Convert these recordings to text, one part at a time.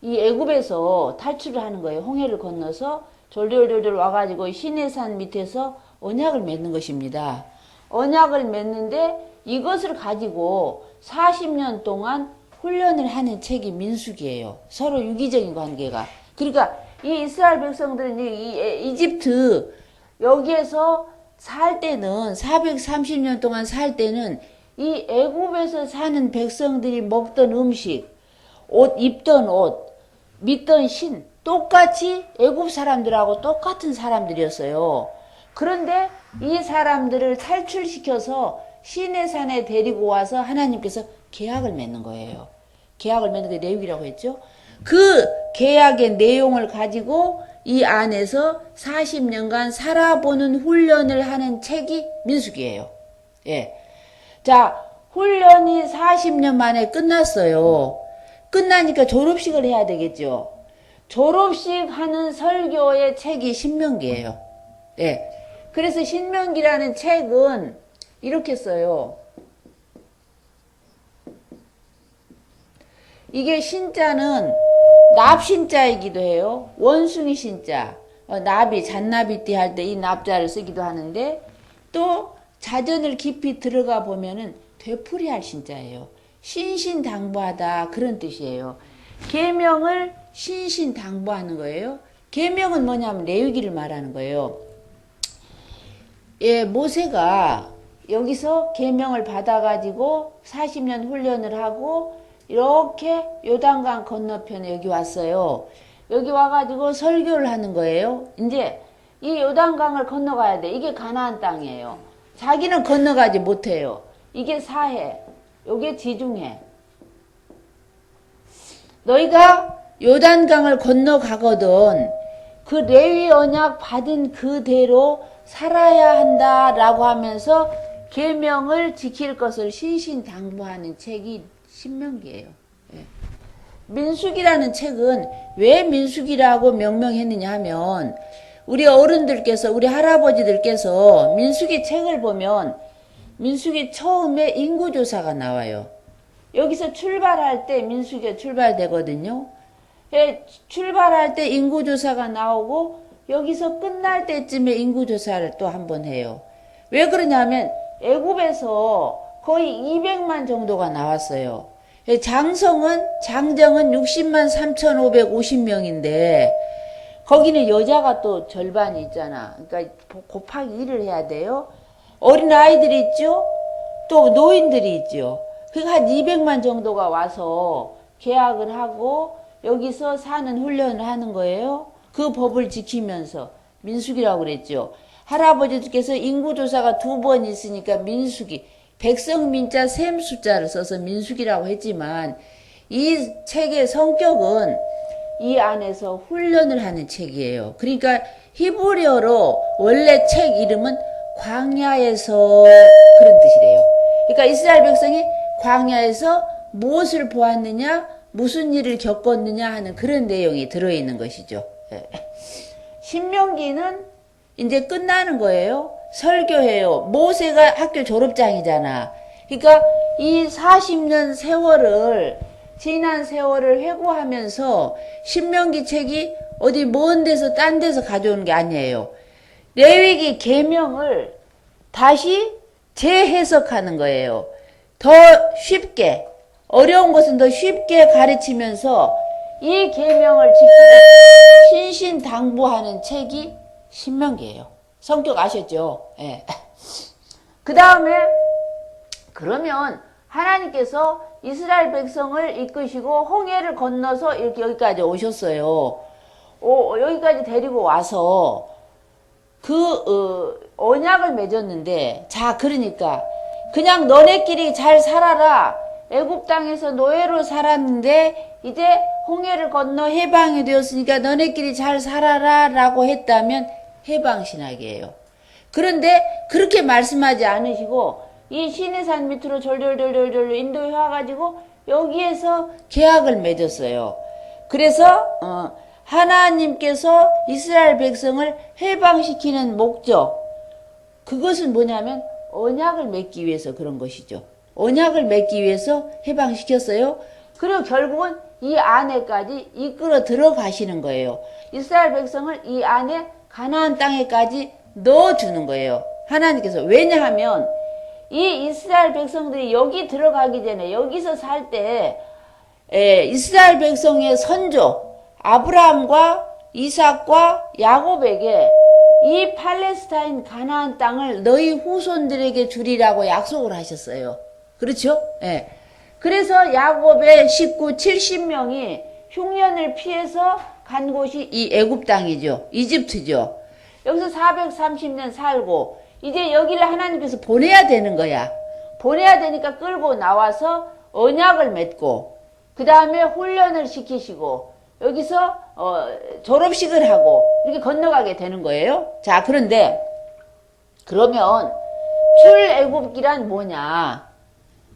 이 애굽에서 탈출을 하는 거예요. 홍해를 건너서 졸졸졸졸 와가지고 시내산 밑에서 언약을 맺는 것입니다. 언약을 맺는데 이것을 가지고 40년 동안 훈련을 하는 책이 민수기예요. 서로 유기적인 관계가. 그러니까 이 이스라엘 백성들은 이 이집트 여기에서 살 때는 430년 동안 살 때는 이 애굽에서 사는 백성들이 먹던 음식, 옷 입던 옷, 믿던 신 똑같이 애굽 사람들하고 똑같은 사람들이었어요. 그런데 이 사람들을 탈출시켜서 시내산에 데리고 와서 하나님께서 계약을 맺는 거예요. 계약을 맺는 게 레위기라고 했죠. 그 계약의 내용을 가지고 이 안에서 40년간 살아보는 훈련을 하는 책이 민수기예요. 예. 자, 훈련이 40년 만에 끝났어요. 끝나니까 졸업식을 해야 되겠죠. 졸업식 하는 설교의 책이 신명기예요. 예. 그래서 신명기라는 책은 이렇게 써요. 이게 신자는 납신자이기도 해요. 원숭이 신자. 나비, 잔나비띠 할 때 이 납자를 쓰기도 하는데 또 자전을 깊이 들어가 보면은 되풀이할 신자예요. 신신당부하다 그런 뜻이에요. 계명을 신신당부하는 거예요. 계명은 뭐냐면 레위기를 말하는 거예요. 예, 모세가 여기서 계명을 받아가지고 40년 훈련을 하고 이렇게 요단강 건너편에 여기 왔어요. 여기 와가지고 설교를 하는 거예요. 이제 이 요단강을 건너가야 돼. 이게 가나안 땅이에요. 자기는 건너가지 못해요. 이게 사해. 요게 지중해. 너희가 요단강을 건너가거든 그 레위 언약 받은 그대로 살아야 한다라고 하면서 계명을 지킬 것을 신신당부하는 책이 신명기예요. 예. 민수기라는 책은 왜 민수기라고 명명했느냐 하면 우리 어른들께서 우리 할아버지들께서 민수기 책을 보면 민수기 처음에 인구조사가 나와요. 여기서 출발할 때 민수기가 출발되거든요. 예, 출발할 때 인구조사가 나오고 여기서 끝날 때쯤에 인구조사를 또 한 번 해요. 왜 그러냐면 애굽에서 거의 200만 정도가 나왔어요. 장정은 60만 3,550명인데 거기는 여자가 또 절반이 있잖아. 그러니까 곱하기 1을 해야 돼요. 어린 아이들이 있죠. 또 노인들이 있죠. 그러니까 한 200만 정도가 와서 계약을 하고 여기서 사는 훈련을 하는 거예요. 그 법을 지키면서 민수기라고 그랬죠. 할아버지께서 인구조사가 2번 있으니까 민수기, 백성민자 셈 숫자를 써서 민수기라고 했지만 이 책의 성격은 이 안에서 훈련을 하는 책이에요. 그러니까 히브리어로 원래 책 이름은 광야에서 그런 뜻이래요. 그러니까 이스라엘 백성이 광야에서 무엇을 보았느냐, 무슨 일을 겪었느냐 하는 그런 내용이 들어있는 것이죠. 신명기는 이제 끝나는 거예요. 설교해요. 모세가 학교 졸업장이잖아. 그러니까 이 40년 세월을 지난 세월을 회고하면서 신명기 책이 어디 먼 데서 딴 데서 가져오는 게 아니에요. 레위기 계명을 다시 재해석하는 거예요. 더 쉽게 어려운 것은 더 쉽게 가르치면서 이 계명을 지키고 신신당부하는 책이 신명기예요. 성격 아셨죠? 예. 그 다음에 그러면 하나님께서 이스라엘 백성을 이끄시고 홍해를 건너서 이렇게 여기까지 오셨어요. 여기까지 데리고 와서 언약을 맺었는데 자 그러니까 그냥 너네끼리 잘 살아라. 애굽 땅에서 노예로 살았는데 이제 홍해를 건너 해방이 되었으니까 너네끼리 잘 살아라 라고 했다면 해방신학이에요. 그런데 그렇게 말씀하지 않으시고 이 시내산 밑으로 졸졸졸졸 인도해 와가지고 여기에서 계약을 맺었어요. 그래서 하나님께서 이스라엘 백성을 해방시키는 목적 그것은 뭐냐면 언약을 맺기 위해서 그런 것이죠. 언약을 맺기 위해서 해방시켰어요. 그리고 결국은 이 안에까지 이끌어 들어가시는 거예요. 이스라엘 백성을 이 안에 가나안 땅에까지 넣어주는 거예요. 하나님께서. 왜냐하면 이 이스라엘 백성들이 여기 들어가기 전에 여기서 살 때 이스라엘 백성의 선조 아브라함과 이삭과 야곱에게 이 팔레스타인 가나안 땅을 너희 후손들에게 주리라고 약속을 하셨어요. 그렇죠? 예. 그래서 야곱의 식구 70명이 흉년을 피해서 간 곳이 이 애굽 땅이죠. 이집트죠. 여기서 430년 살고 이제 여기를 하나님께서 보내야 되는 거야. 보내야 되니까 끌고 나와서 언약을 맺고 그 다음에 훈련을 시키시고 여기서 졸업식을 하고 이렇게 건너가게 되는 거예요. 자, 그런데 그러면 출애굽기란 뭐냐?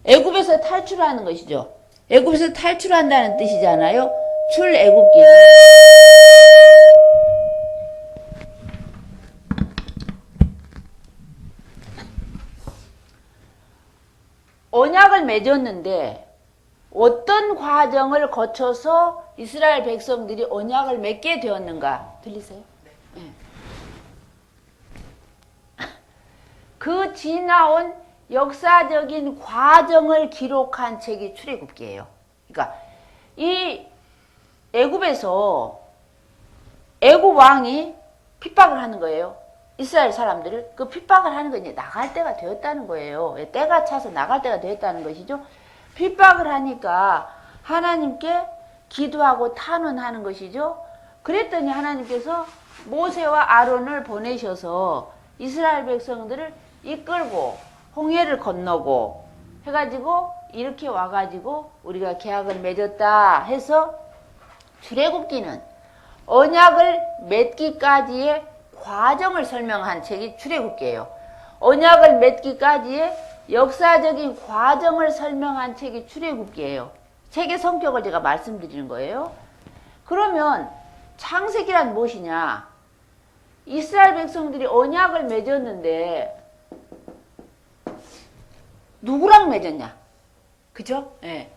애굽에서 탈출하는 것이죠. 애굽에서 탈출한다는 뜻이잖아요. 출애굽기는 언약을 맺었는데 어떤 과정을 거쳐서 이스라엘 백성들이 언약을 맺게 되었는가? 들리세요? 네. 그 지나온 역사적인 과정을 기록한 책이 출애굽기예요. 그러니까 이 애굽에서 애굽 왕이 핍박을 하는 거예요. 이스라엘 사람들을 그 핍박을 하는 거 이제 나갈 때가 되었다는 거예요. 때가 차서 나갈 때가 되었다는 것이죠. 핍박을 하니까 하나님께 기도하고 탄원하는 것이죠. 그랬더니 하나님께서 모세와 아론을 보내셔서 이스라엘 백성들을 이끌고 홍해를 건너고 해가지고 이렇게 와가지고 우리가 계약을 맺었다 해서 출애굽기는 언약을 맺기까지의 과정을 설명한 책이 출애굽기예요. 언약을 맺기까지의 역사적인 과정을 설명한 책이 출애굽기예요. 책의 성격을 제가 말씀드리는 거예요. 그러면 창세기란 무엇이냐? 이스라엘 백성들이 언약을 맺었는데 누구랑 맺었냐? 그죠? 예.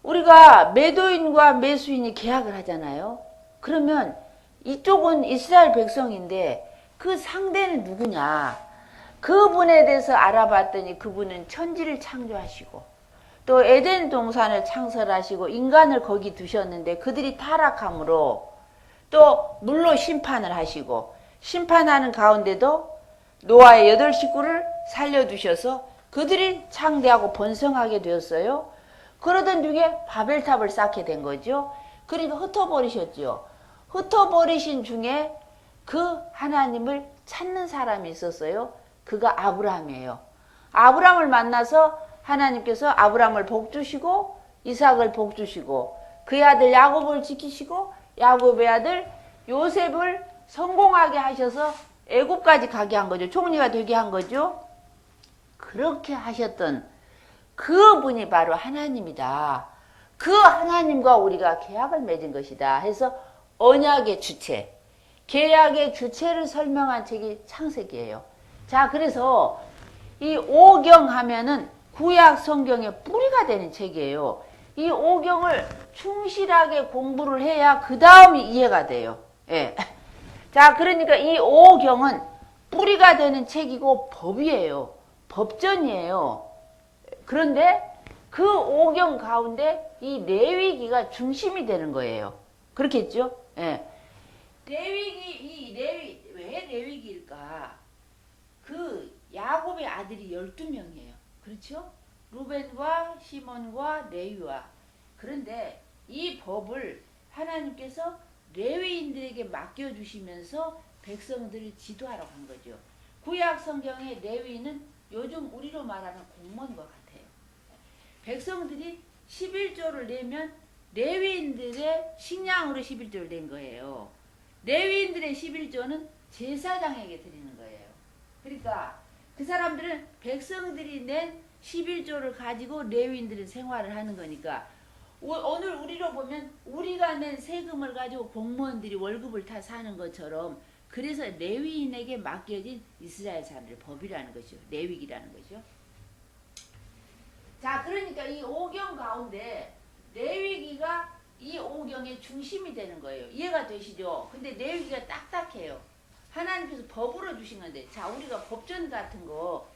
우리가 매도인과 매수인이 계약을 하잖아요. 그러면 이쪽은 이스라엘 백성인데 그 상대는 누구냐? 그분에 대해서 알아봤더니 그분은 천지를 창조하시고 또 에덴 동산을 창설하시고 인간을 거기 두셨는데 그들이 타락함으로 또 물로 심판을 하시고 심판하는 가운데도 노아의 8 식구를 살려두셔서 그들이 창대하고 번성하게 되었어요. 그러던 중에 바벨탑을 쌓게 된 거죠. 그러니까 흩어버리셨죠. 흩어버리신 중에 그 하나님을 찾는 사람이 있었어요. 그가 아브라함이에요. 아브라함을 만나서 하나님께서 아브라함을 복주시고 이삭을 복주시고 그의 아들 야곱을 지키시고 야곱의 아들 요셉을 성공하게 하셔서 애굽까지 가게 한 거죠. 총리가 되게 한 거죠. 그렇게 하셨던 그분이 바로 하나님이다. 그 하나님과 우리가 계약을 맺은 것이다 해서 언약의 주체, 계약의 주체를 설명한 책이 창세기예요. 자, 그래서 이 오경 하면은 구약 성경의 뿌리가 되는 책이에요. 이 오경을 충실하게 공부를 해야 그 다음이 이해가 돼요. 예. 자, 그러니까 이 오경은 뿌리가 되는 책이고 법이에요. 법전이에요. 그런데 그 오경 가운데 이 레위기가 중심이 되는 거예요. 그렇겠죠? 예. 왜 레위기일까? 그 야곱의 아들이 12명이에요. 그렇죠? 루벤과 시몬과 레위와. 그런데 이 법을 하나님께서 레위인들에게 맡겨주시면서 백성들을 지도하라고 한 거죠. 구약 성경의 레위는 요즘 우리로 말하는 공무원과 같아요. 백성들이 11조를 내면 레위인들의 식량으로 11조를 낸 거예요. 레위인들의 11조는 제사장에게 드리는 거예요. 그러니까 그 사람들은 백성들이 낸 11조를 가지고 레위인들은 생활을 하는 거니까 오늘 우리로 보면 우리가 낸 세금을 가지고 공무원들이 월급을 다 사는 것처럼 그래서 레위인에게 맡겨진 이스라엘 사람들의 법이라는 것이죠. 레위기라는 것이죠. 자, 그러니까 이 오경 가운데 레위기가 이 오경의 중심이 되는 거예요. 이해가 되시죠? 근데 레위기가 딱딱해요. 하나님께서 법으로 주신 건데, 자, 우리가 법전 같은 거,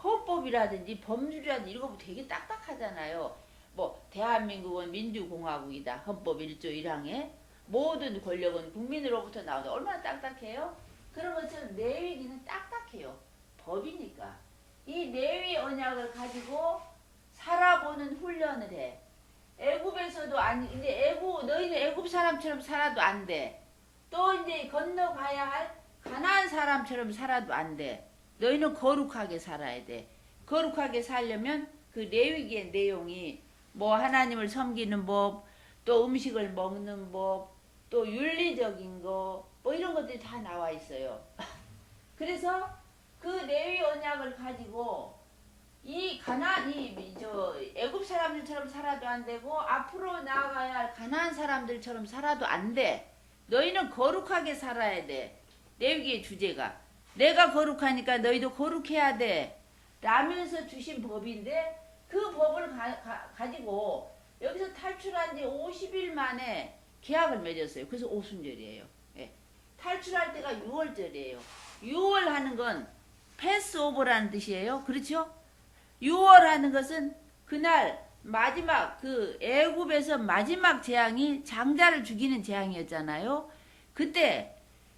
헌법이라든지 법률이라든지 이런 거 되게 딱딱하잖아요. 뭐, 대한민국은 민주공화국이다. 헌법 1조 1항에. 모든 권력은 국민으로부터 나오다. 얼마나 딱딱해요? 그런 것처럼 레위기는 딱딱해요. 법이니까. 이 레위 언약을 가지고 살아보는 훈련을 해. 애굽에서도 아니, 근데 너희는 애굽 사람처럼 살아도 안 돼. 또 이제 건너가야 할 가나안 사람처럼 살아도 안 돼. 너희는 거룩하게 살아야 돼. 거룩하게 살려면 그 레위기의 내용이 뭐 하나님을 섬기는 법, 또 음식을 먹는 법, 또 윤리적인 거, 뭐 이런 것들이 다 나와 있어요. 그래서 그 레위 언약을 가지고 이 애굽 사람들처럼 살아도 안 되고 앞으로 나아가야 할 가나안 사람들처럼 살아도 안 돼. 너희는 거룩하게 살아야 돼. 레위기의 주제가 내가 거룩하니까 너희도 거룩해야 돼. 라면서 주신 법인데 그 법을 가지고 여기서 탈출한 지 50일 만에 계약을 맺었어요. 그래서 오순절이에요. 예. 탈출할 때가 6월절이에요. 6월 하는 건 패스오버라는 뜻이에요. 그렇죠? 6월 하는 것은 그날 마지막 그 애굽에서 마지막 재앙이 장자를 죽이는 재앙이었잖아요. 그때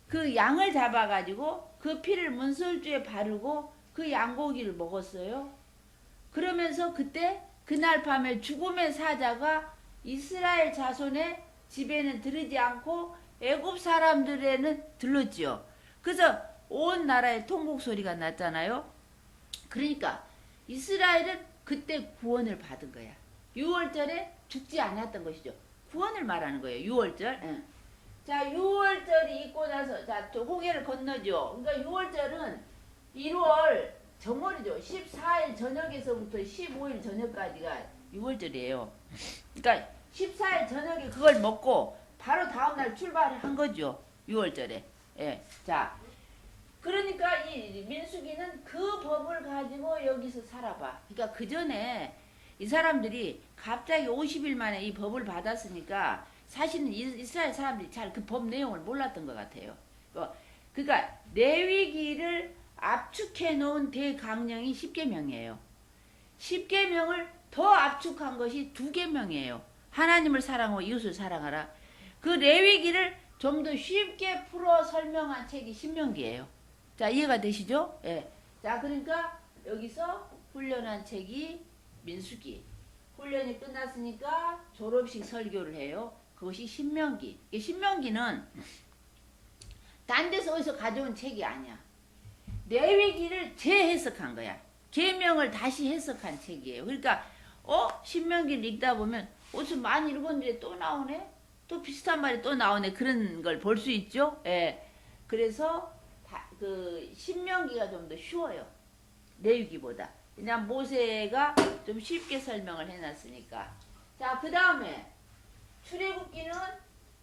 그 양을 잡아가지고 그 피를 문설주에 바르고 그 양고기를 먹었어요. 그러면서 그때 그날 밤에 죽음의 사자가 이스라엘 자손의 집에는 들르지 않고 애굽 사람들에는 들렀지요. 그래서 온 나라에 통곡 소리가 났잖아요. 그러니까 이스라엘은 그때 구원을 받은 거야. 6월절에 죽지 않았던 것이죠. 구원을 말하는 거예요. 6월절. 응. 자, 6월절이 있고 나서 자, 홍해를 건너죠. 그러니까 6월절은 1월 정월이죠. 14일 저녁에서부터 15일 저녁까지가 6월절이에요. 그러니까 14일 저녁에 그걸 먹고 바로 다음날 출발을 한 거죠. 6월절에. 예. 자, 그러니까 이 민수기는 그 법을 가지고 여기서 살아봐. 그러니까 그 전에 이 사람들이 갑자기 50일 만에 이 법을 받았으니까 사실은 이스라엘 사람들이 잘 그 법 내용을 몰랐던 것 같아요. 그러니까 레위기를 압축해 놓은 대강령이 10계명이에요. 10계명을 더 압축한 것이 2계명이에요. 하나님을 사랑하고 이웃을 사랑하라. 그 레위기를 좀 더 쉽게 풀어 설명한 책이 신명기예요. 자, 이해가 되시죠? 예. 자, 그러니까 여기서 훈련한 책이 민수기. 훈련이 끝났으니까 졸업식 설교를 해요. 그것이 신명기. 이 신명기는 딴 데서 어디서 가져온 책이 아니야. 레위기를 재해석한 거야. 계명을 다시 해석한 책이에요. 그러니까 신명기를 읽다 보면 어디서 많이 읽었는데 또 나오네? 또 비슷한 말이 또 나오네. 그런 걸 볼 수 있죠. 예. 그래서 그 신명기가 좀 더 쉬워요. 레위기보다. 그냥 모세가 좀 쉽게 설명을 해놨으니까. 자, 그 다음에 출애굽기는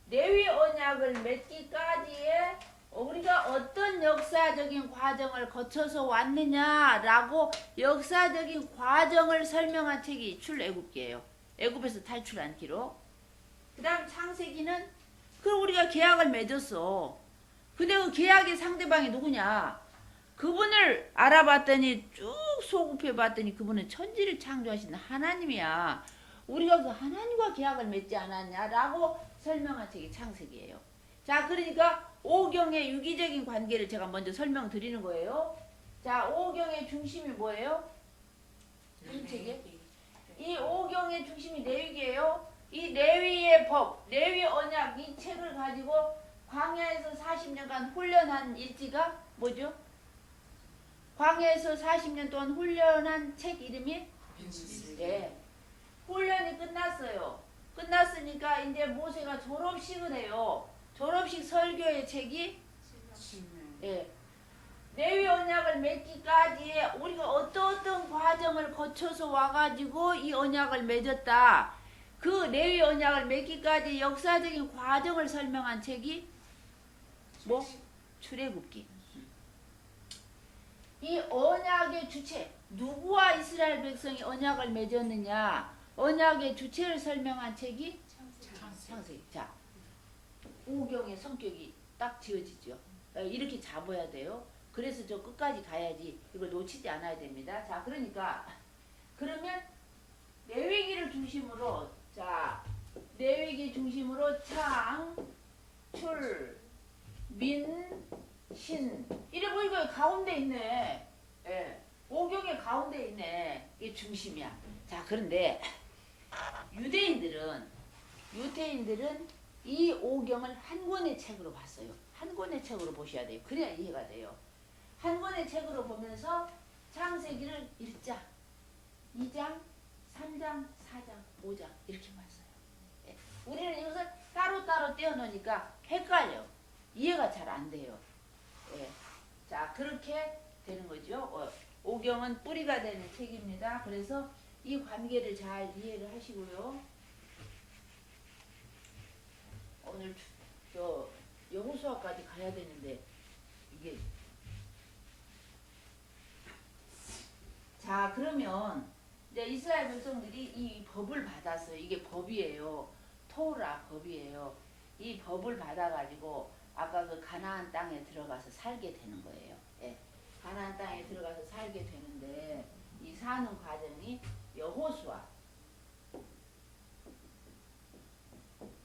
레위 언약을 맺기까지의 우리가 어떤 역사적인 과정을 거쳐서 왔느냐라고 역사적인 과정을 설명한 책이 출애굽기예요. 애굽에서 탈출한 기록. 그 다음 창세기는 우리가 계약을 맺었어. 근데 그 계약의 상대방이 누구냐? 그분을 알아봤더니 쭉 소급해봤더니 그분은 천지를 창조하신 하나님이야. 우리가 그 하나님과 계약을 맺지 않았냐라고 설명한 책이 창세기예요. 자, 그러니까 오경의 유기적인 관계를 제가 먼저 설명드리는 거예요. 자, 오경의 중심이 뭐예요? 이 책에? 이 오경의 중심이 레위기예요. 이 레위의 법, 레위 언약 이 책을 가지고 광야에서 40년간 훈련한 일지가 뭐죠? 광야에서 40년 동안 훈련한 책 이름이? 네. 훈련이 끝났어요. 끝났으니까 이제 모세가 졸업식을 해요. 졸업식 설교의 책이? 예. 레위 언약을 맺기까지에 우리가 어떤 과정을 거쳐서 와가지고 이 언약을 맺었다. 그 레위 언약을 맺기까지 역사적인 과정을 설명한 책이 뭐? 출애굽기. 이 언약의 주체, 누구와 이스라엘 백성이 언약을 맺었느냐, 언약의 주체를 설명한 책이 창세기. 자, 오경의 성격이 딱 지어지죠. 이렇게 잡아야 돼요. 그래서 저 끝까지 가야지 이걸 놓치지 않아야 됩니다. 자, 그러니까 그러면 내외기를 중심으로 자 내외기 중심으로 창, 출, 민, 신 이래 보니까 가운데 있네. 예, 오경의 가운데 있네. 이게 중심이야. 자, 그런데 유대인들은 이 오경을 한 권의 책으로 봤어요. 한 권의 책으로 보셔야 돼요. 그래야 이해가 돼요. 한 권의 책으로 보면서 창세기를 1장, 2장, 3장, 4장, 5장 이렇게 봤어요. 예. 우리는 이것을 따로따로 떼어놓으니까 헷갈려. 이해가 잘 안 돼요. 예. 자, 그렇게 되는 거죠. 오경은 뿌리가 되는 책입니다. 그래서 이 관계를 잘 이해를 하시고요. 오늘 저 여호수아까지 가야 되는데 이게 자, 그러면 이제 이스라엘 백성들이 이 법을 받았어요. 이게 법이에요. 토라 법이에요. 이 법을 받아가지고 아까 그 가나안 땅에 들어가서 살게 되는 거예요. 예. 가나안 땅에 들어가서 살게 되는데 이 사는 과정이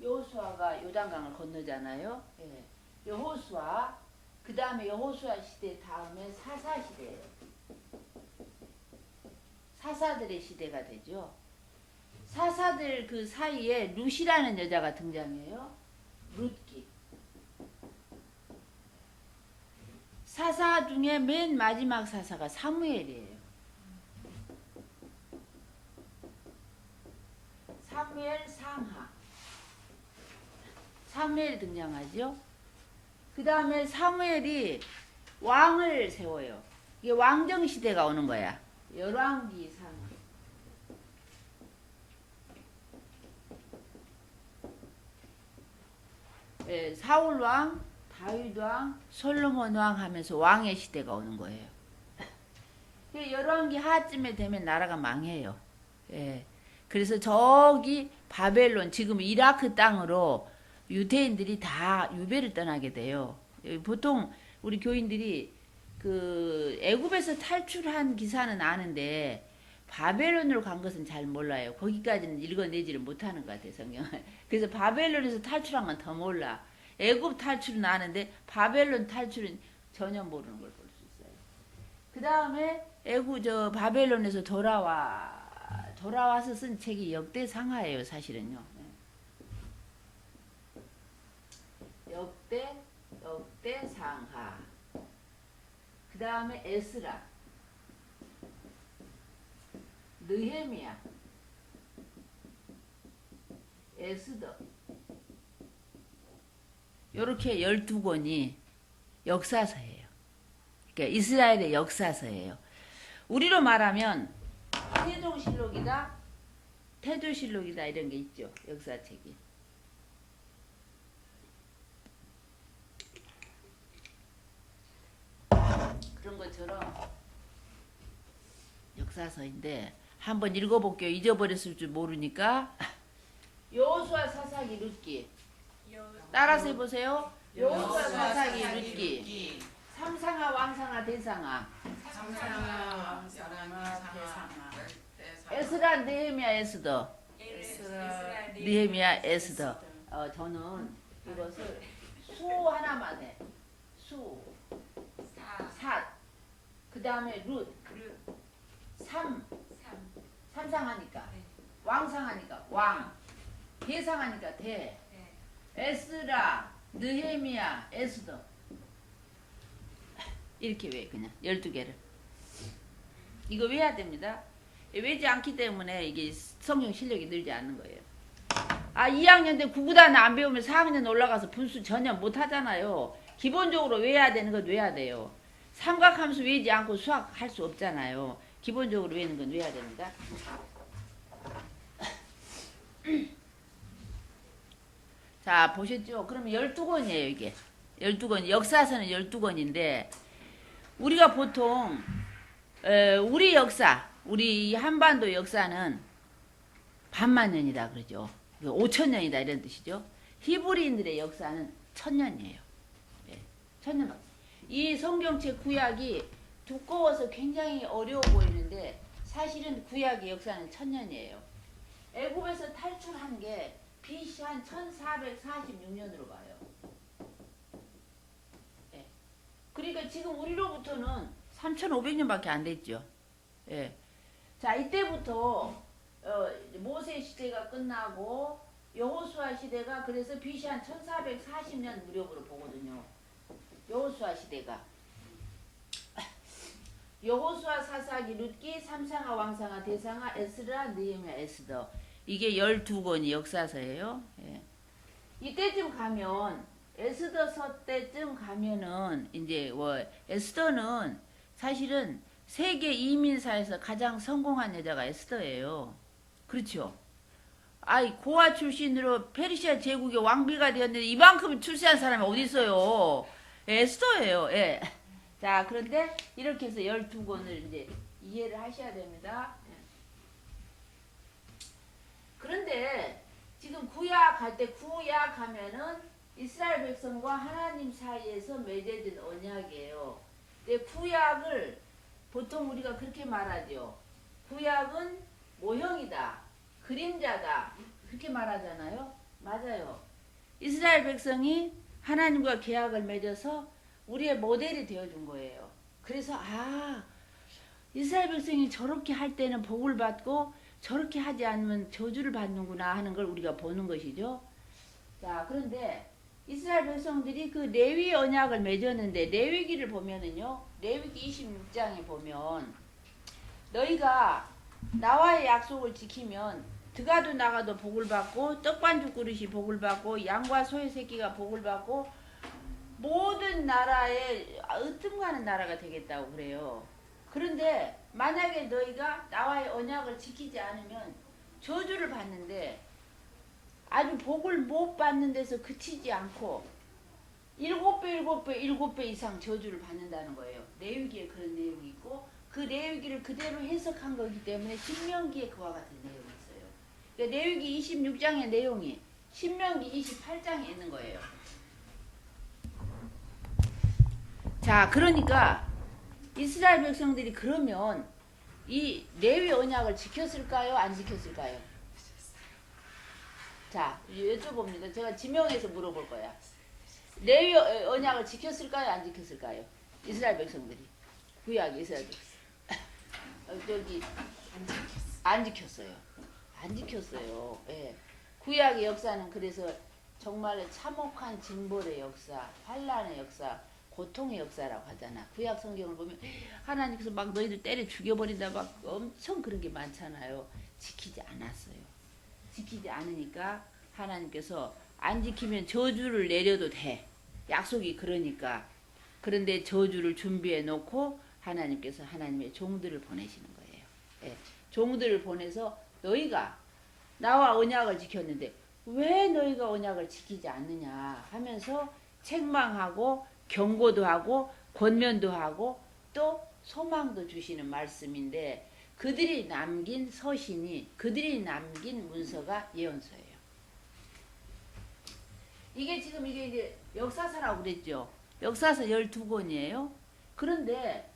여호수아가 요단강을 건너잖아요. 예. 여호수아 그 다음에 여호수아 시대 다음에 사사 시대예요. 사사들의 시대가 되죠. 사사들 그 사이에 룻이라는 여자가 등장해요. 룻기. 사사 중에 맨 마지막 사사가 사무엘이에요. 사무엘 상하. 사무엘이 등장하죠. 그 다음에 사무엘이 왕을 세워요. 이게 왕정 시대가 오는 거야. 열왕기 상하. 예, 사울 왕, 다윗 왕, 솔로몬 왕 하면서 왕의 시대가 오는 거예요. 열왕기 하쯤에 되면 나라가 망해요. 예. 그래서 저기 바벨론 지금 이라크 땅으로 유대인들이 다 유배를 떠나게 돼요. 보통 우리 교인들이 그 애굽에서 탈출한 기사는 아는데 바벨론으로 간 것은 잘 몰라요. 거기까지는 읽어내지를 못하는 것 같아요, 성경을. 그래서 바벨론에서 탈출한 건 더 몰라. 애굽 탈출은 아는데 바벨론 탈출은 전혀 모르는 걸 볼 수 있어요. 그 다음에 바벨론에서 돌아와서 쓴 책이 역대상하예요, 사실은요. 역대상하. 그 다음에 에스라, 느헤미야, 에스더. 요렇게 12권이 역사서예요. 그러니까 이스라엘의 역사서예요. 우리로 말하면 세종실록이다, 태조실록이다 이런 게 있죠. 역사책이. 그런 것처럼 역사서인데 한번 읽어볼게요. 잊어버렸을 줄 모르니까. 여호수아 사사기 룻기. 따라서 해보세요. 여호수아 사사기 룻기. 삼상아 왕상아 대상아. 삼상아 왕상아 대상아. 에스라 느헤미야 에스더. 느헤미야 에스더. 저는 이것을 수 하나만 해. 수. 삿. 그 다음에 룻. 삼상하니까. 왕상하니까 왕. 대상하니까 대. 에스라, 느헤미야, 에스더. 이렇게 외 그냥 12개를. 이거 외워야 됩니다. 외지 않기 때문에 이게 성경 실력이 늘지 않는 거예요. 2학년 때 구구단 안 배우면 4학년 올라가서 분수 전혀 못 하잖아요. 기본적으로 외워야 되는 건 외워야 돼요. 삼각함수 외지 않고 수학 할 수 없잖아요. 기본적으로 외우는 건 외워야 됩니다. 자, 보셨죠? 그러면 12권이에요, 이게. 12권, 역사서는 12권인데, 우리가 보통, 우리 역사, 우리 한반도 역사는 반만년이다, 그러죠. 5,000년이다 이런 뜻이죠. 히브리인들의 역사는 1,000년이에요. 예, 1,000년. 이 성경책 구약이 두꺼워서 굉장히 어려워 보이는데 사실은 구약의 역사는 1,000년이에요. 애굽에서 탈출한 게 BC 한 1446년으로 봐요. 예. 그러니까 지금 우리로부터는 3,500년밖에 안 됐죠. 예. 자, 이때부터 모세 시대가 끝나고 여호수아 시대가 그래서 BC 한 1440년 무렵으로 보거든요. 여호수아 시대가. 여호수아, 사사기, 룻기, 삼상아, 왕상아, 대상아, 에스라, 느헤미야, 에스더. 이게 12권이 역사서예요. 예. 이때쯤 가면 에스더서 때쯤 가면은 이제 에스더는 사실은 세계 이민사에서 가장 성공한 여자가 에스더예요. 그렇죠? 아이 고아 출신으로 페르시아 제국의 왕비가 되었는데 이만큼 출세한 사람이 어디 있어요? 에스더예요. 예. 자, 그런데 이렇게 해서 12권을 이제 이해를 하셔야 됩니다. 예. 그런데 지금 구약할 때 구약하면은 이스라엘 백성과 하나님 사이에서 맺어진 언약이에요. 근데 구약을 보통 우리가 그렇게 말하죠. 구약은 모형이다. 그림자다. 그렇게 말하잖아요. 맞아요. 이스라엘 백성이 하나님과 계약을 맺어서 우리의 모델이 되어준 거예요. 그래서 이스라엘 백성이 저렇게 할 때는 복을 받고 저렇게 하지 않으면 저주를 받는구나 하는 걸 우리가 보는 것이죠. 자, 그런데 이스라엘 백성들이 그 레위 언약을 맺었는데 레위기를 보면은요. 레위기 26장에 보면 너희가 나와의 약속을 지키면 들어가도 나가도 복을 받고 떡반죽 그릇이 복을 받고 양과 소의 새끼가 복을 받고 모든 나라에 으뜸가는 나라가 되겠다고 그래요. 그런데 만약에 너희가 나와의 언약을 지키지 않으면 저주를 받는데 아주 복을 못 받는 데서 그치지 않고 7배 이상 저주를 받는다는 거예요. 레위기에 그런 내용이 있고 그 레위기를 그대로 해석한 거기 때문에 신명기에 그와 같은 내용이 있어요. 그러니까 레위기 26장의 내용이 신명기 28장에 있는 거예요. 자, 그러니까 이스라엘 백성들이 그러면 이 레위 언약을 지켰을까요? 안 지켰을까요? 자, 여쭤봅니다. 제가 지명해서 물어볼 거야. 레위 언약을 지켰을까요? 안 지켰을까요? 이스라엘 백성들이. 구약 이스라엘 백성. 저기 안 지켰어요. 안 지켰어요. 예. 구약의 역사는 그래서 정말 참혹한 징벌의 역사, 환란의 역사, 고통의 역사라고 하잖아. 구약 성경을 보면 하나님께서 막 너희들 때려 죽여버린다 막 엄청 그런 게 많잖아요. 지키지 않았어요. 지키지 않으니까 하나님께서 안 지키면 저주를 내려도 돼. 약속이 그러니까. 그런데 저주를 준비해 놓고 하나님께서 하나님의 종들을 보내시는 거예요. 예. 종들을 보내서 너희가 나와 언약을 지켰는데 왜 너희가 언약을 지키지 않느냐 하면서 책망하고 경고도 하고 권면도 하고 또 소망도 주시는 말씀인데 그들이 남긴 서신이 그들이 남긴 문서가 예언서예요. 이게 지금 이게 이제 역사서라고 그랬죠. 역사서 12권이에요. 그런데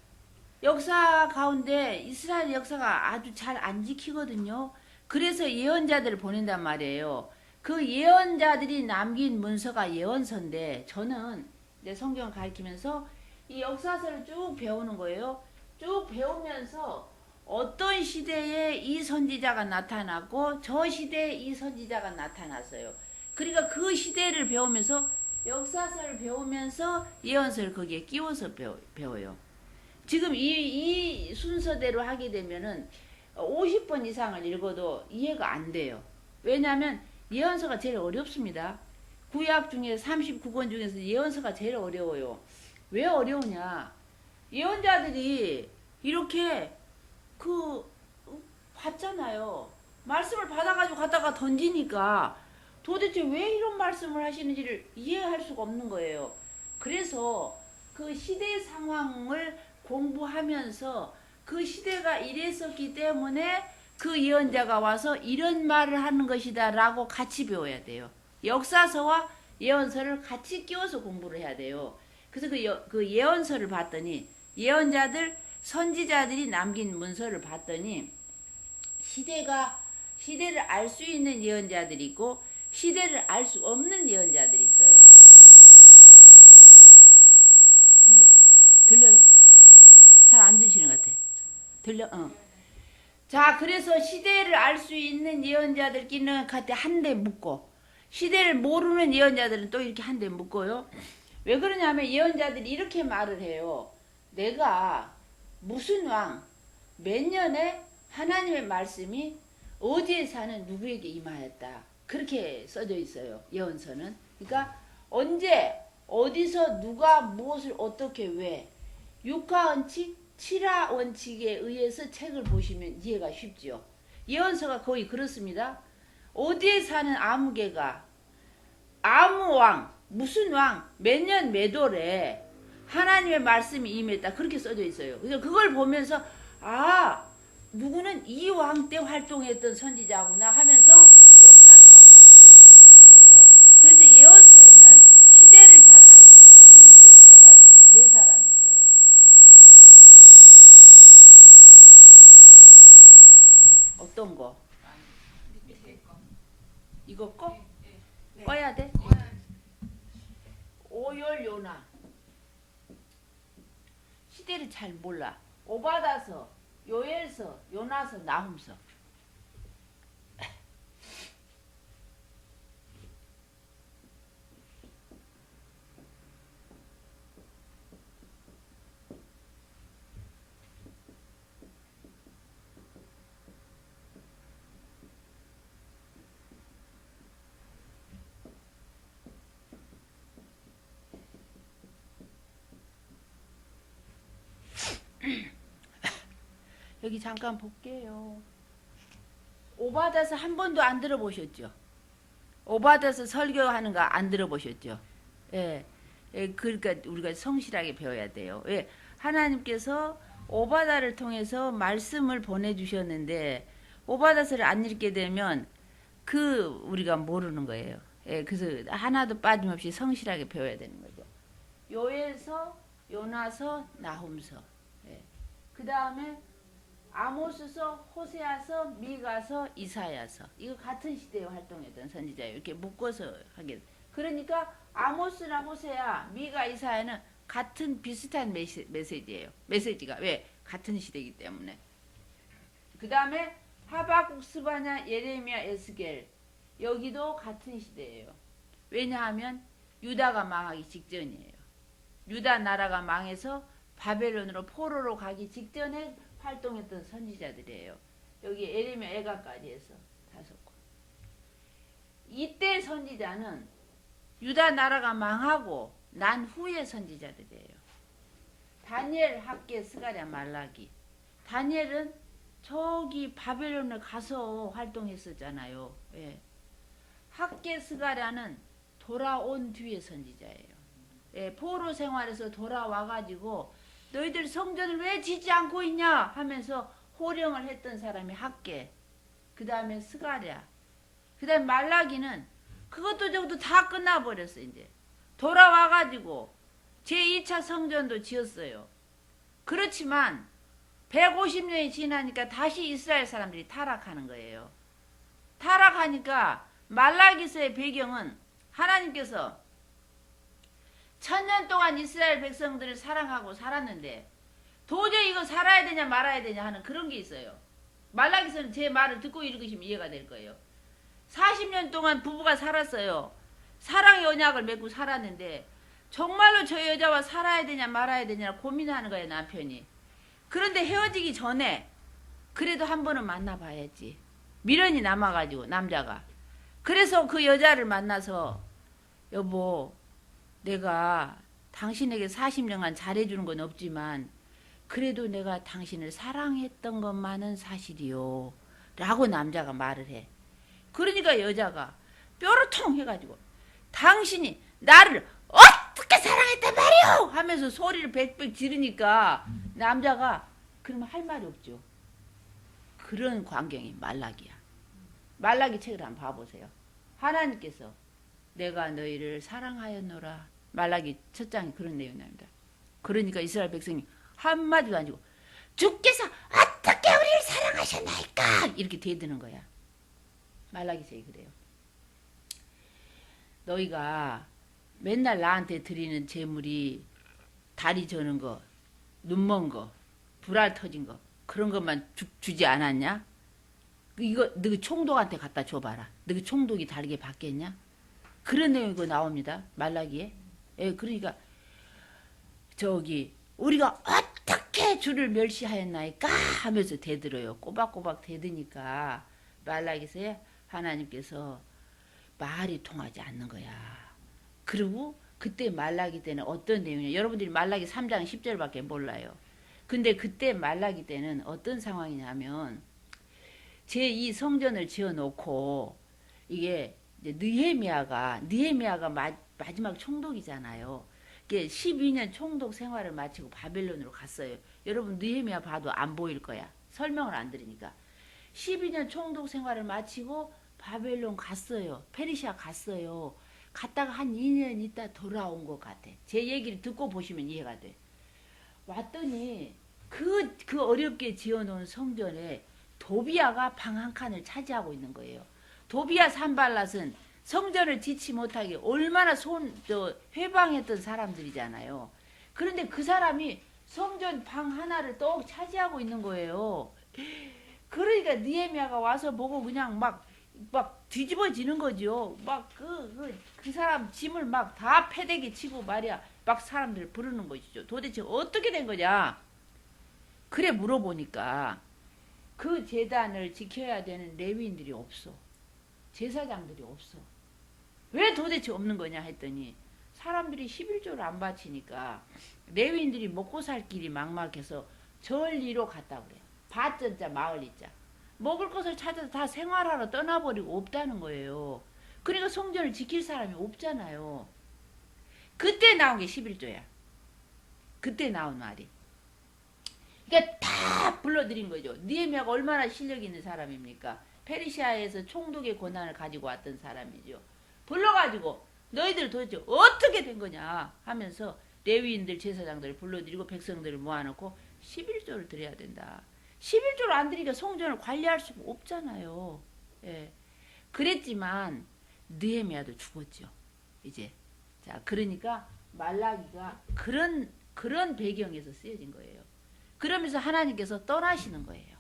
역사 가운데 이스라엘 역사가 아주 잘 안 지키거든요. 그래서 예언자들을 보낸단 말이에요. 그 예언자들이 남긴 문서가 예언서인데 저는 내 성경을 가르치면서 이 역사서를 쭉 배우는 거예요. 쭉 배우면서 어떤 시대에 이 선지자가 나타났고 저 시대에 이 선지자가 나타났어요. 그러니까 그 시대를 배우면서 역사서를 배우면서 예언서를 거기에 끼워서 배워요. 지금 이 순서대로 하게 되면은 50번 이상을 읽어도 이해가 안 돼요. 왜냐하면 예언서가 제일 어렵습니다. 구약 중에 39권 중에서 예언서가 제일 어려워요. 왜 어려우냐? 예언자들이 이렇게 봤잖아요. 말씀을 받아가지고 갖다가 던지니까 도대체 왜 이런 말씀을 하시는지를 이해할 수가 없는 거예요. 그래서 그 시대 상황을 공부하면서 그 시대가 이랬었기 때문에 그 예언자가 와서 이런 말을 하는 것이다 라고 같이 배워야 돼요. 역사서와 예언서를 같이 끼워서 공부를 해야 돼요. 그래서 그 예언서를 봤더니 예언자들 선지자들이 남긴 문서를 봤더니 시대를 알 수 있는 예언자들이 있고 시대를 알 수 없는 예언자들이 있어요. 들려요? 잘 안 들리시는 것 같아. 들려? 자, 그래서 시대를 알 수 있는 예언자들끼리는 같이 한 대 묶고 시대를 모르는 예언자들은 또 이렇게 한 대 묶어요. 왜 그러냐면 예언자들이 이렇게 말을 해요. 내가 무슨 왕, 몇 년에 하나님의 말씀이 어디에 사는 누구에게 임하였다. 그렇게 써져 있어요. 예언서는. 그러니까 언제, 어디서 누가 무엇을 어떻게 왜 육하원칙, 칠하원칙에 의해서 책을 보시면 이해가 쉽죠. 예언서가 거의 그렇습니다. 어디에 사는 아무개가 아무 왕, 무슨 왕, 몇 년 몇 월에 하나님의 말씀이 임했다. 그렇게 써져 있어요. 그래서 그걸 보면서 누구는 이 왕 때 활동했던 선지자구나 하면서 역사서와 같이 예언서를 보는 거예요. 그래서 예언서에는 시대를 잘 알 수 없는 예언자가 4사람 있어요. 어떤 거? 이거 꺼? 꺼야 돼? 오열 요나. 시대를 잘 몰라. 오바다서, 요엘서, 요나서, 나훔서. 여기 잠깐 볼게요. 오바다서 한 번도 안 들어보셨죠? 오바다서 설교하는 거 안 들어보셨죠? 예. 그러니까 우리가 성실하게 배워야 돼요. 예. 하나님께서 오바다를 통해서 말씀을 보내주셨는데 오바다서를 안 읽게 되면 우리가 모르는 거예요. 예. 그래서 하나도 빠짐없이 성실하게 배워야 되는 거죠. 요엘서, 요나서, 나훔서. 예. 그 다음에 아모스서, 호세아서, 미가서, 이사야서. 이거 같은 시대에 활동했던 선지자예요. 이렇게 묶어서 하게. 그러니까 아모스나 호세아, 미가, 이사야는 같은 비슷한 메시지예요. 메시지가 왜? 같은 시대이기 때문에. 그 다음에 하박국, 스바냐, 예레미야, 에스겔. 여기도 같은 시대예요. 왜냐하면 유다가 망하기 직전이에요. 유다 나라가 망해서 바벨론으로 포로로 가기 직전에 활동했던 선지자들이에요. 여기 예레미야, 애가까지 해서 5권. 이때 선지자는 유다 나라가 망하고 난 후의 선지자들이에요. 다니엘, 학개, 스가랴, 말라기. 다니엘은 저기 바벨론을 가서 활동했었잖아요. 예. 학개, 스가랴는 돌아온 뒤의 선지자예요. 예, 포로 생활에서 돌아와가지고 너희들 성전을 왜 짓지 않고 있냐 하면서 호령을 했던 사람이 학개. 그 다음에 스가랴. 그 다음에 말라기는 그것도 저것도 다 끝나버렸어. 이제 돌아와가지고 제2차 성전도 지었어요. 그렇지만 150년이 지나니까 다시 이스라엘 사람들이 타락하는 거예요. 타락하니까 말라기서의 배경은 하나님께서 1000년 동안 이스라엘 백성들을 사랑하고 살았는데 도저히 이거 살아야 되냐 말아야 되냐 하는 그런 게 있어요. 말라기서는 제 말을 듣고 읽으시면 이해가 될 거예요. 40년 동안 부부가 살았어요. 사랑의 언약을 맺고 살았는데 정말로 저 여자와 살아야 되냐 말아야 되냐 고민하는 거예요, 남편이. 그런데 헤어지기 전에 그래도 한 번은 만나봐야지. 미련이 남아가지고 남자가. 그래서 그 여자를 만나서 여보, 내가 당신에게 40년간 잘해주는 건 없지만 그래도 내가 당신을 사랑했던 것만은 사실이요 라고 남자가 말을 해. 그러니까 여자가 뾰루통 해가지고 당신이 나를 어떻게 사랑했단 말이오 하면서 소리를 빽빽 지르니까 남자가 그러면 할 말이 없죠. 그런 광경이 말라기야. 말라기 책을 한번 봐보세요. 하나님께서 내가 너희를 사랑하였노라. 말라기 첫 장이 그런 내용이 납니다. 그러니까 이스라엘 백성이 한마디도 안 주고 주께서 어떻게 우리를 사랑하셨나이까 이렇게 대드는 거야. 말라기 책이 그래요. 너희가 맨날 나한테 드리는 재물이 다리 저는 거, 눈먼 거, 불알 터진 거 그런 것만 주지 않았냐? 이거 너 총독한테 갖다 줘봐라. 너 총독이 다르게 받겠냐? 그런 내용이 나옵니다. 말라기에. 예, 그러니까 저기 우리가 어떻게 주를 멸시하였나이까 하면서 대들어요. 꼬박꼬박 대드니까 말라기서에 하나님께서 말이 통하지 않는 거야. 그리고 그때 말라기 때는 어떤 내용이냐. 여러분들이 말라기 3장 10절밖에 몰라요. 근데 그때 말라기 때는 어떤 상황이냐면 제2 성전을 지어놓고 이게 이제 느헤미야가 마지막 총독이잖아요. 이게 12년 총독 생활을 마치고 바벨론으로 갔어요. 여러분 느헤미야 봐도 안 보일 거야. 설명을 안 드리니까. 12년 총독 생활을 마치고 바벨론 갔어요. 페르시아 갔어요. 갔다가 한 2년 있다 돌아온 것 같아. 제 얘기를 듣고 보시면 이해가 돼. 왔더니 그 어렵게 지어놓은 성전에 도비야가 방 한 칸을 차지하고 있는 거예요. 도비야 산발랏은 성전을 짓지 못하게 얼마나 회방했던 사람들이잖아요. 그런데 그 사람이 성전 방 하나를 떡 차지하고 있는 거예요. 그러니까 느헤미야가 와서 보고 그냥 막 뒤집어지는 거죠. 막 그 사람 짐을 막 다 패대기 치고 말이야. 막 사람들 부르는 것이죠. 도대체 어떻게 된 거냐? 그래 물어보니까 그 제단을 지켜야 되는 레위인들이 없어. 제사장들이 없어. 왜 도대체 없는 거냐 했더니 사람들이 11조를 안 바치니까 레위인들이 먹고 살 길이 막막해서 절리로 갔다 그래. 밭전자 마을리자. 먹을 것을 찾아서 다 생활하러 떠나버리고 없다는 거예요. 그러니까 성전을 지킬 사람이 없잖아요. 그때 나온 게 11조야. 그때 나온 말이. 그러니까 다 불러들인 거죠. 느헤미야가 얼마나 실력 있는 사람입니까? 페르시아에서 총독의 권한을 가지고 왔던 사람이죠. 불러가지고 너희들 도대체 어떻게 된 거냐 하면서 레위인들 제사장들을 불러들이고 백성들을 모아놓고 11조를 드려야 된다. 11조를 안 드리니까 성전을 관리할 수가 없잖아요. 예. 그랬지만 느헤미야도 죽었죠. 이제 자 그러니까 말라기가 그런 배경에서 쓰여진 거예요. 그러면서 하나님께서 떠나시는 거예요.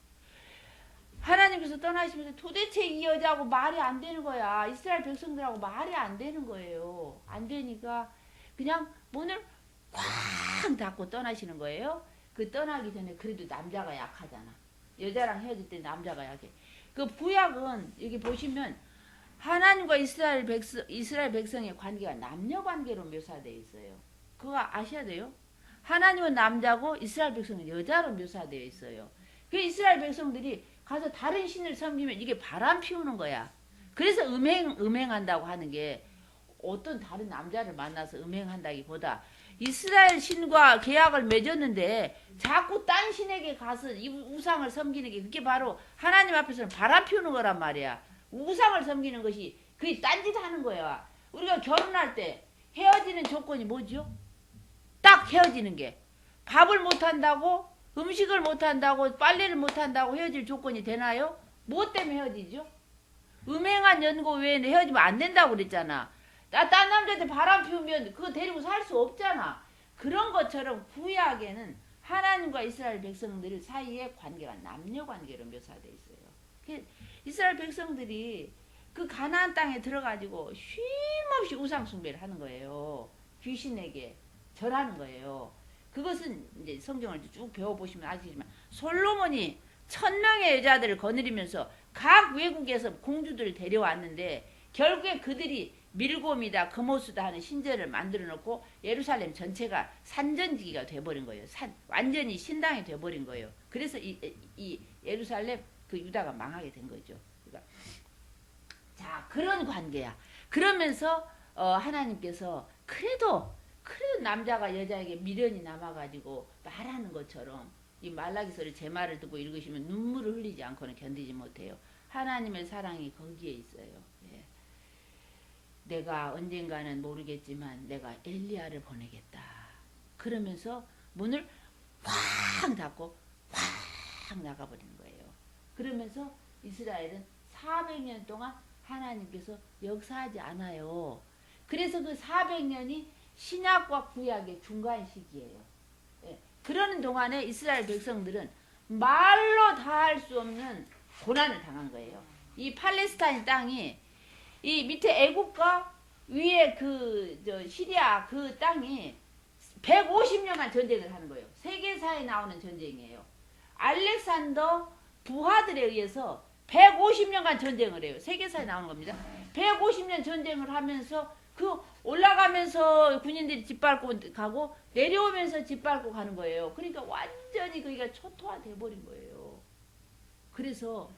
하나님께서 떠나시면서 도대체 이 여자하고 말이 안 되는 거야. 이스라엘 백성들하고 말이 안 되는 거예요. 안 되니까 그냥 문을 쾅 닫고 떠나시는 거예요. 그 떠나기 전에 그래도 남자가 약하잖아. 여자랑 헤어질 때 남자가 약해. 그 구약은 여기 보시면 하나님과 이스라엘 백성의 관계가 남녀 관계로 묘사되어 있어요. 그거 아셔야 돼요. 하나님은 남자고 이스라엘 백성은 여자로 묘사되어 있어요. 그 이스라엘 백성들이 가서 다른 신을 섬기면 이게 바람 피우는 거야. 그래서 음행한다고 하는 게 어떤 다른 남자를 만나서 음행한다기보다 이스라엘 신과 계약을 맺었는데 자꾸 딴 신에게 가서 이 우상을 섬기는 게 그게 바로 하나님 앞에서는 바람 피우는 거란 말이야. 우상을 섬기는 것이 그게 딴짓 하는 거야. 우리가 결혼할 때 헤어지는 조건이 뭐죠? 딱 헤어지는 게 밥을 못한다고 음식을 못한다고 빨래를 못한다고 헤어질 조건이 되나요? 뭐 때문에 헤어지죠? 음행한 연고 외에는 헤어지면 안 된다고 그랬잖아. 딴 남자한테 바람 피우면 그거 데리고 살 수 없잖아. 그런 것처럼 구약에는 하나님과 이스라엘 백성들 사이의 관계가 남녀 관계로 묘사되어 있어요. 이스라엘 백성들이 그 가나안 땅에 들어가지고 쉼없이 우상 숭배를 하는 거예요. 귀신에게 절하는 거예요. 그것은 이제 성경을 쭉 배워보시면 아시지만 솔로몬이 1000명의 여자들을 거느리면서 각 외국에서 공주들을 데려왔는데 결국에 그들이 밀곰이다 금오수다 하는 신전을 만들어 놓고 예루살렘 전체가 산전지기가 돼버린 거예요. 완전히 신당이 돼버린 거예요. 그래서 이 예루살렘 그 유다가 망하게 된 거죠. 그러니까 자 그런 관계야. 그러면서 하나님께서 그래도 남자가 여자에게 미련이 남아가지고 말하는 것처럼 이 말라기서를 제 말을 듣고 읽으시면 눈물을 흘리지 않고는 견디지 못해요. 하나님의 사랑이 거기에 있어요. 예. 내가 언젠가는 모르겠지만 내가 엘리야를 보내겠다. 그러면서 문을 확 닫고 확 나가버리는 거예요. 그러면서 이스라엘은 400년 동안 하나님께서 역사하지 않아요. 그래서 그 400년이 신약과 구약의 중간 시기예요. 예. 그러는 동안에 이스라엘 백성들은 말로 다 할 수 없는 고난을 당한 거예요. 이 팔레스타인 땅이 이 밑에 애국과 위에 시리아 그 땅이 150년간 전쟁을 하는 거예요. 세계사에 나오는 전쟁이에요. 알렉산더 부하들에 의해서 150년간 전쟁을 해요. 세계사에 나오는 겁니다. 150년 전쟁을 하면서 그 올라가면서 군인들이 짓밟고 가고 내려오면서 짓밟고 가는 거예요. 그러니까 완전히 거기가 초토화돼 버린 거예요. 그래서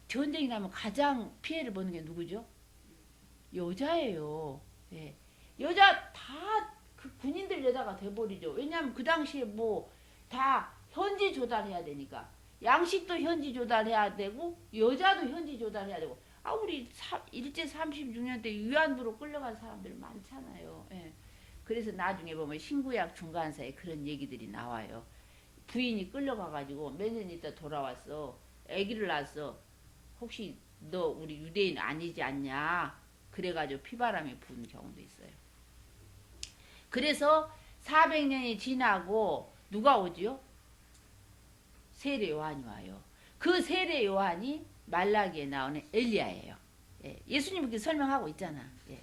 전쟁이 나면 가장 피해를 보는 게 누구죠? 여자예요. 예. 여자 다 그 군인들 여자가 돼버리죠. 왜냐하면 그 당시에 뭐 다 현지 조달해야 되니까 양식도 현지 조달해야 되고 여자도 현지 조달해야 되고 우리 일제 36년 때 위안부로 끌려간 사람들 많잖아요. 예. 그래서 나중에 보면 신구약 중간사에 그런 얘기들이 나와요. 부인이 끌려가가지고 몇 년 있다 돌아왔어. 아기를 낳았어. 혹시 너 우리 유대인 아니지 않냐? 그래가지고 피바람이 부은 경우도 있어요. 그래서 400년이 지나고 누가 오지요? 세례 요한이 와요. 그 세례 요한이 말라기에 나오는 엘리야예요. 예. 예수님 그렇게 설명하고 있잖아. 예.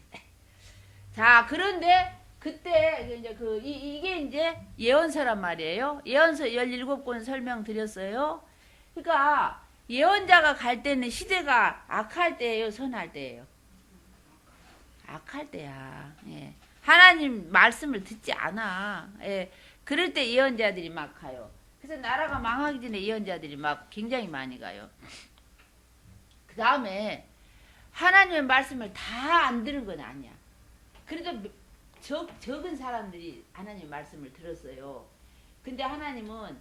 자, 그런데 그때 이제 이게 이제 예언서란 말이에요. 예언서 17권 설명드렸어요. 그러니까 예언자가 갈 때는 시대가 악할 때예요, 선할 때예요? 악할 때야. 예. 하나님 말씀을 듣지 않아. 예. 그럴 때 예언자들이 막 가요. 그래서 나라가 망하기 전에 예언자들이 막 굉장히 많이 가요. 그 다음에 하나님의 말씀을 다 안 들은 건 아니야. 그래도 적은 사람들이 하나님의 말씀을 들었어요. 근데 하나님은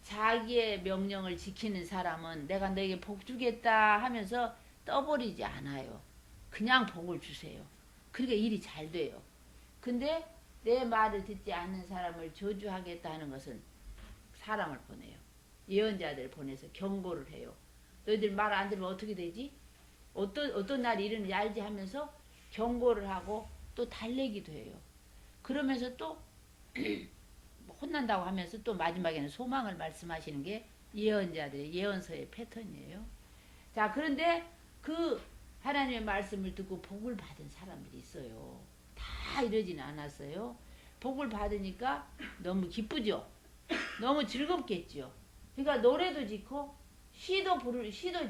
자기의 명령을 지키는 사람은 내가 너에게 복 주겠다 하면서 떠버리지 않아요. 그냥 복을 주세요. 그러니까 일이 잘 돼요. 근데 내 말을 듣지 않는 사람을 저주하겠다 하는 것은 사람을 보내요. 예언자들 보내서 경고를 해요. 너희들 말 안 들으면 어떻게 되지? 어떤 날이 이르는지 알지 하면서 경고를 하고 또 달래기도 해요. 그러면서 또 혼난다고 하면서 또 마지막에는 소망을 말씀하시는 게 예언자들의 예언서의 패턴이에요. 자, 그런데 그 하나님의 말씀을 듣고 복을 받은 사람들이 있어요. 다 이러지는 않았어요. 복을 받으니까 너무 기쁘죠. 너무 즐겁겠죠. 그러니까 노래도 짓고 시도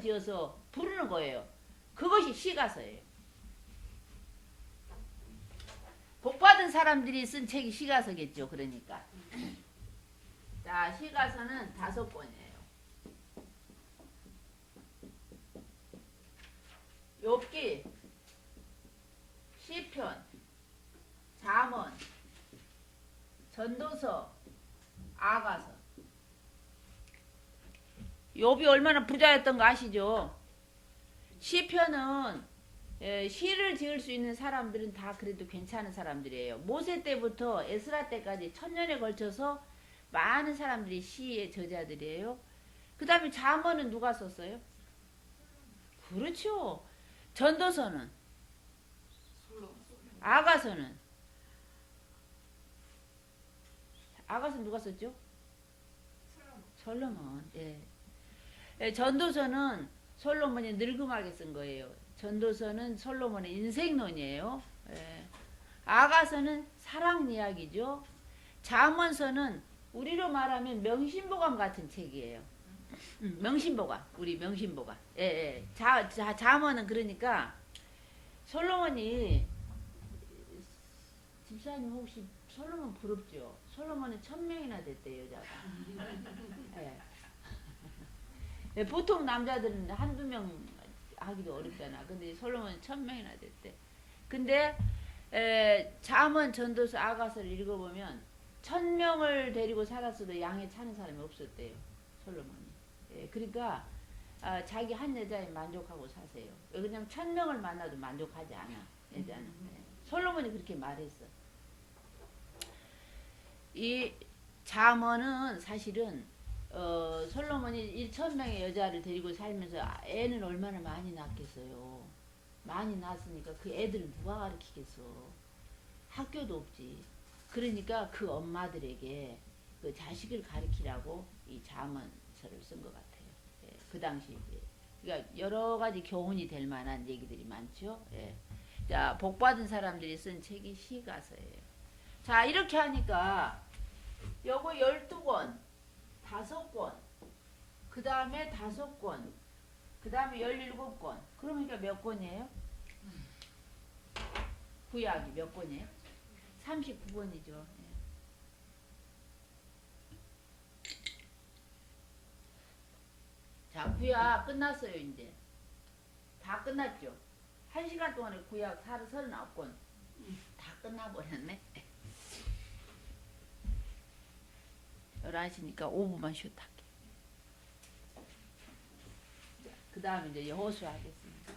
지어서 부르는 거예요. 그것이 시가서예요. 복 받은 사람들이 쓴 책이 시가서겠죠. 그러니까. 자, 시가서는 5권이에요. 욥기, 시편, 잠언, 전도서, 아가서. 욥이 얼마나 부자였던 거 아시죠? 시편은 시를 지을 수 있는 사람들은 다 그래도 괜찮은 사람들이에요. 모세 때부터 에스라 때까지 1000년에 걸쳐서 많은 사람들이 시의 저자들이에요. 그 다음에 잠언은 누가 썼어요? 그렇죠. 전도서는? 아가서는 누가 썼죠? 솔로몬. 예. 전도서는 솔로몬이 늙음하게 쓴 거예요. 전도서는 솔로몬의 인생론이에요. 예. 아가서는 사랑 이야기죠. 잠언서는 우리로 말하면 명심보감 같은 책이에요. 명심보감. 우리 명심보감. 예. 잠언은 그러니까 솔로몬이 집사님 혹시 솔로몬 부럽죠? 솔로몬은 1000명이나 됐대 여자가. 예. 예, 보통 남자들은 한두 명 하기도 어렵잖아. 근데 솔로몬은 1000명이나 됐대. 근데 잠언, 전도서, 아가서를 읽어보면 1000명을 데리고 살았어도 양에 차는 사람이 없었대요. 솔로몬이. 예, 그러니까 자기 한 여자에 만족하고 사세요. 왜냐면 1000명을 만나도 만족하지 않아. 여자는. 예. 솔로몬이 그렇게 말했어. 이 잠언은 사실은 솔로몬이 1000명의 여자를 데리고 살면서 애는 얼마나 많이 낳겠어요. 많이 낳았으니까 그 애들을 누가 가르치겠어. 학교도 없지. 그러니까 그 엄마들에게 그 자식을 가르치라고 이 잠언서를 쓴 것 같아요. 예, 그 당시. 예. 그러니까 여러 가지 교훈이 될 만한 얘기들이 많죠. 예. 자, 복받은 사람들이 쓴 책이 시가서예요. 자, 이렇게 하니까 요거 12권, 5권, 그 다음에 5권, 그 다음에 17권. 그러니까 몇 권이에요? 구약이 몇 권이에요? 39권이죠. 자, 구약 끝났어요, 이제. 다 끝났죠. 1시간 동안에 구약 39권. 다 끝나버렸네. 11시니까 5분만 쉬었다 할게요. 그 다음에 이제 여호수아 하겠습니다.